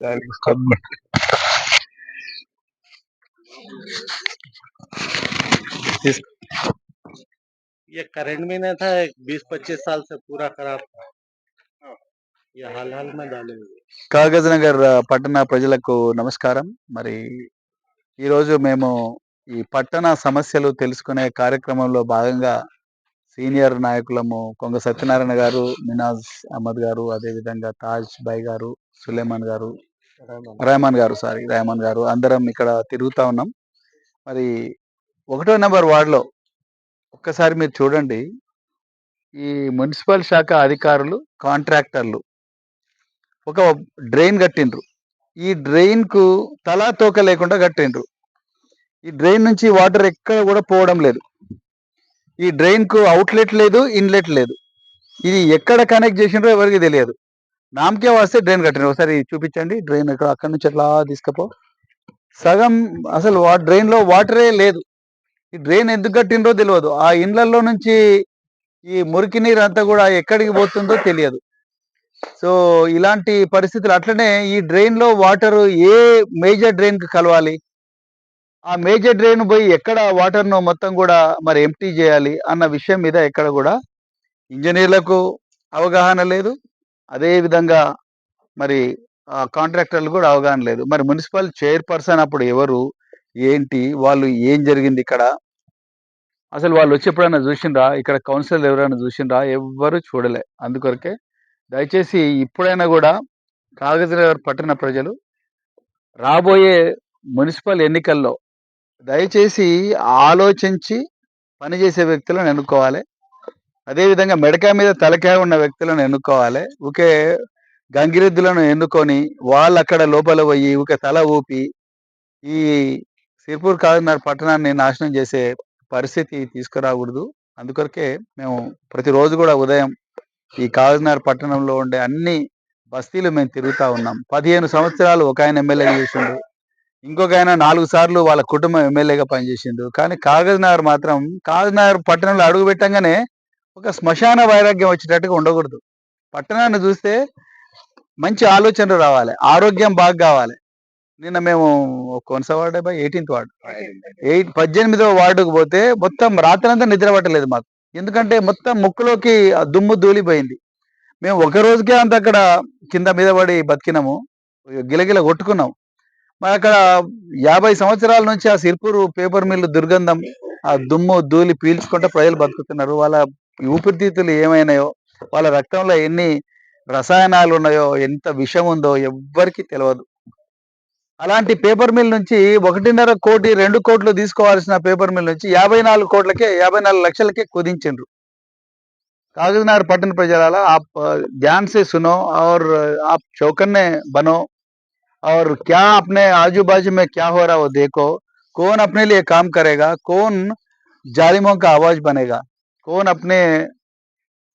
దానికి కొమ్ము- తీసుకో. ये करंट में नहीं था, 20-25 साल से पूरा खराब था। ये हाल हाल में डाले हुए। కాగజ్ నగర్ పట్టణ ప్రజలకు నమస్కారం. మరి ఈరోజు మేము ఈ పట్టణ సమస్యలు తెలుసుకునే కార్యక్రమంలో భాగంగా సీనియర్ నాయకులము కొంగ సత్యనారాయణ గారు, మినాజ్ అహ్మద్ గారు, అదేవిధంగా తాజ్ బాయ్ గారు, సులేమాన్ గారు, రెహమాన్ గారు అందరం ఇక్కడ తిరుగుతా ఉన్నాం. మరి 1వ నెంబర్ వార్డులో ఒక్కసారి మీరు చూడండి, ఈ మున్సిపల్ శాఖ అధికారులు, కాంట్రాక్టర్లు ఒక డ్రైన్ కట్టిండ్రు. ఈ డ్రైన్ కు తలా తోక లేకుండా కట్టిండ్రు. ఈ డ్రైన్ నుంచి వాటర్ ఎక్కడ కూడా పోవడం లేదు. ఈ డ్రైన్ కు అవుట్లెట్ లేదు, ఇన్లెట్ లేదు. ఇది ఎక్కడ కనెక్ట్ చేసిండ్రో ఎవరికి తెలియదు. నామకే వాస్తే డ్రైన్ కట్టిండ్రు. ఒకసారి చూపించండి. డ్రైన్ అక్కడ నుంచి అట్లా తీసుకపో. సగం అసలు డ్రైన్ లో వాటరే లేదు. ఈ డ్రైన్ ఎందుకు కట్టిండ్రో తెలియదు. ఆ ఇండ్లలో నుంచి ఈ మురికి నీరు అంతా కూడా ఎక్కడికి పోతుందో తెలియదు. సో ఇలాంటి పరిస్థితులు. అట్లనే ఈ డ్రైన్ లో వాటర్ ఏ మేజర్ డ్రైన్ కి కలవాలి, ఆ మేజర్ డ్రైన్ పోయి ఎక్కడ వాటర్ ను మొత్తం కూడా మరి ఎంప్టీ చేయాలి అన్న విషయం మీద ఎక్కడ కూడా ఇంజనీర్లకు అవగాహన లేదు. అదే విధంగా మరి ఆ కాంట్రాక్టర్లు కూడా అవగాహన లేదు. మరి మున్సిపల్ చైర్పర్సన్ అప్పుడు ఎవరు, ఏంటి, వాళ్ళు ఏం జరిగింది ఇక్కడ, అసలు వాళ్ళు వచ్చి ఎప్పుడైనా చూసిండ్రా, ఇక్కడ కౌన్సిలర్ ఎవరైనా చూసిండ్రా? ఎవ్వరు చూడలే. అందుకొరకే దయచేసి ఇప్పుడైనా కూడా కాగజ్నగర్ పట్టణ ప్రజలు రాబోయే మున్సిపల్ ఎన్నికల్లో దయచేసి ఆలోచించి పనిచేసే వ్యక్తులను ఎన్నుకోవాలి. అదేవిధంగా మెడకాయ మీద తలకాయ ఉన్న వ్యక్తులను ఎన్నుకోవాలి. ఊకే గంగిరెద్దులను ఎన్నుకొని వాళ్ళు అక్కడ లోపల పోయి ఊకే తల ఊపి ఈ సిర్పూర్ కాగజ్నగర్ పట్టణాన్ని నాశనం చేసే పరిస్థితి తీసుకురాకూడదు. అందుకొరకే మేము ప్రతిరోజు కూడా ఉదయం ఈ కాగజ్నగర్ పట్టణంలో ఉండే అన్ని బస్తీలు మేము తిరుగుతా ఉన్నాం. 15 సంవత్సరాలు ఒక ఆయన ఎమ్మెల్యే చేసిండు, ఇంకొక ఆయన 4 సార్లు వాళ్ళ కుటుంబం ఎమ్మెల్యేగా పనిచేసిండు. కానీ కాగజ్నగర్ మాత్రం, కాగజ్నగర్ పట్టణంలో అడుగు పెట్టంగానే ఒక శ్మశాన వైరాగ్యం వచ్చేటట్టుగా ఉండకూడదు. పట్టణాన్ని చూస్తే మంచి ఆలోచనలు రావాలి, ఆరోగ్యం బాగా కావాలి. నిన్న మేము కొనస వార్డు 18th వార్డు 18వ వార్డుకు పోతే మొత్తం రాత్రంతా నిద్ర పట్టలేదు మాకు. ఎందుకంటే మొత్తం ముక్కులోకి ఆ దుమ్ము ధూళిపోయింది. మేము ఒక రోజుకే అంత అక్కడ కింద మీద పడి బతికినాము, గిలగిల కొట్టుకున్నాం. మరి అక్కడ 50 సంవత్సరాల నుంచి ఆ సిర్పూరు పేపర్ మిల్లు దుర్గంధం, ఆ దుమ్ము ధూళి పీల్చుకుంటే ప్రజలు బతుకుతున్నారు. వాళ్ళ ఊపిరితిత్తులు ఏమైనాయో, వాళ్ళ రక్తంలో ఎన్ని రసాయనాలు ఉన్నాయో, ఎంత విషం ఉందో ఎవ్వరికి తెలియదు. అలాంటి పేపర్ మిల్ నుంచి 1.5 కోటి 2 కోట్లు తీసుకోవాల్సిన పేపర్ మిల్ నుంచి 54 లక్షలకే కుదించిండ్రు. कागजनगर पट्टन प्रजलाला आप ध्यान से सुनो और आप चौकन्ने बनो और क्या अपने आजू बाजू में क्या हो रहा है वो देखो। कौन अपने लिए काम करेगा, कौन जालिमों का आवाज बनेगा, कौन अपने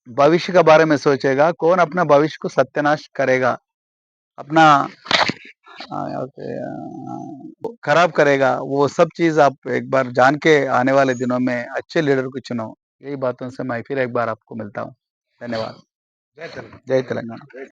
भविष्य का बारे में सोचेगा, कौन अपना भविष्य को सत्यानाश करेगा, अपना खराब करेगा, वो सब चीज आप एक बार जान के आने वाले दिनों में अच्छे लीडर को चुनो। यही बातों से मैं फिर एक बार आपको मिलता हूँ। धन्यवाद। जय तेलंगाना।